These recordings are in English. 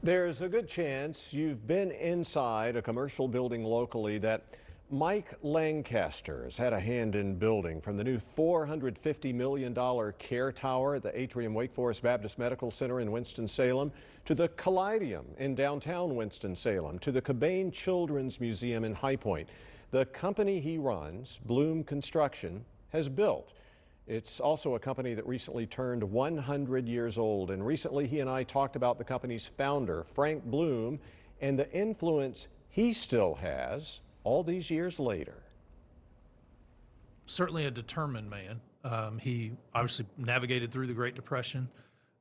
There's a good chance you've been inside a commercial building locally that Mike Lancaster has had a hand in building, from the new $450 million care tower at the Atrium Wake Forest Baptist Medical Center in Winston-Salem, to the Callidium in downtown Winston-Salem, to the Cobain Children's Museum in High Point. The company he runs, Bloom Construction, has built. It's also a company that recently turned 100 years old, and recently he and I talked about the company's founder, Frank Bloom, and the influence he still has all these years later. Certainly a determined man. He obviously navigated through the Great Depression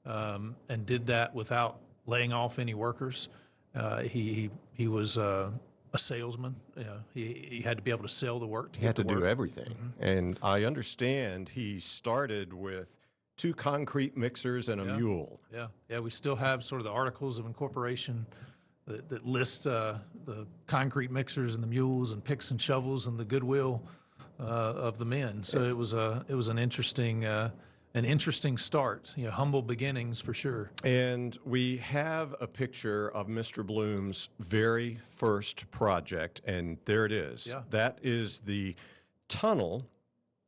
and did that without laying off any workers. He was a salesman. He had to be able to sell the work. He had to do everything. Mm-hmm. And I understand he started with 2 concrete mixers and a mule. Yeah. We still have sort of the articles of incorporation that list the concrete mixers and the mules and picks and shovels and the goodwill of the men. So it was an interesting start. Humble beginnings for sure. And we have a picture of Mr. Bloom's very first project, and there it is. Yeah. That is the tunnel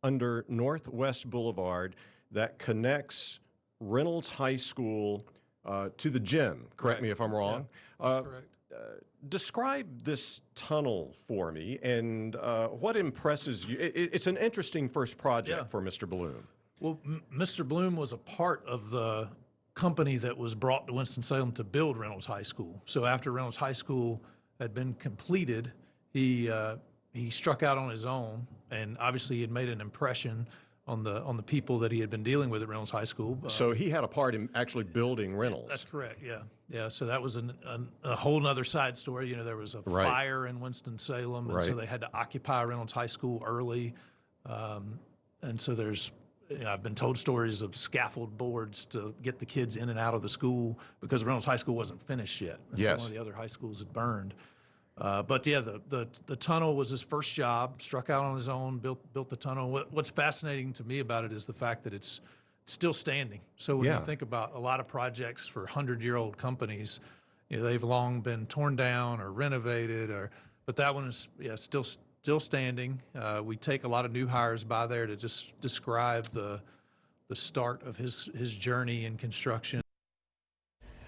under Northwest Boulevard that connects Reynolds High School to the gym. Correct me if I'm wrong. Yeah, that's correct. Describe this tunnel for me, and what impresses you. It's an interesting first project for Mr. Bloom. Well, Mr. Bloom was a part of the company that was brought to Winston-Salem to build Reynolds High School. So after Reynolds High School had been completed, he struck out on his own, and obviously he had made an impression on the people that he had been dealing with at Reynolds High School. So he had a part in actually building Reynolds. That's correct. Yeah. So that was a whole nother side story. There was a fire in Winston-Salem, and so they had to occupy Reynolds High School early, and so there's. I've been told stories of scaffold boards to get the kids in and out of the school because Reynolds High School wasn't finished yet. And yes. Some of the other high schools had burned. But yeah, the tunnel was his first job. Struck out on his own, built the tunnel. What's fascinating to me about it is the fact that it's still standing. So when you think about a lot of projects for 100-year-old companies, they've long been torn down or renovated, but that one is still standing. We take a lot of new hires by there to just describe the start of his journey in construction.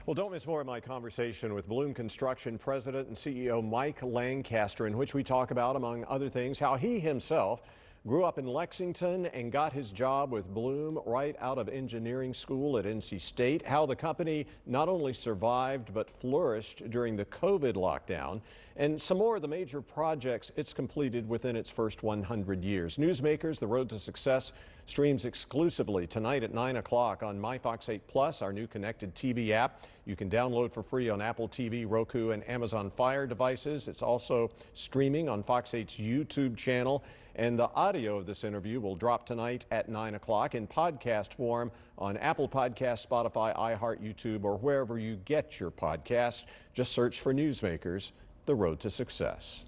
Well, don't miss more of my conversation with Bloom Construction President and CEO Mike Lancaster, in which we talk about, among other things, how he himself grew up in Lexington and got his job with Bloom right out of engineering school at NC State, how the company not only survived but flourished during the COVID lockdown, and some more of the major projects it's completed within its first 100 years. Newsmakers, The Road to Success streams exclusively tonight at 9 o'clock on MyFox 8 Plus, our new connected TV app. You can download for free on Apple TV, Roku, and Amazon Fire devices. It's also streaming on Fox 8's YouTube channel. And the audio of this interview will drop tonight at 9 o'clock in podcast form on Apple Podcasts, Spotify, iHeart, YouTube, or wherever you get your podcasts. Just search for Newsmakers, The Road to Success.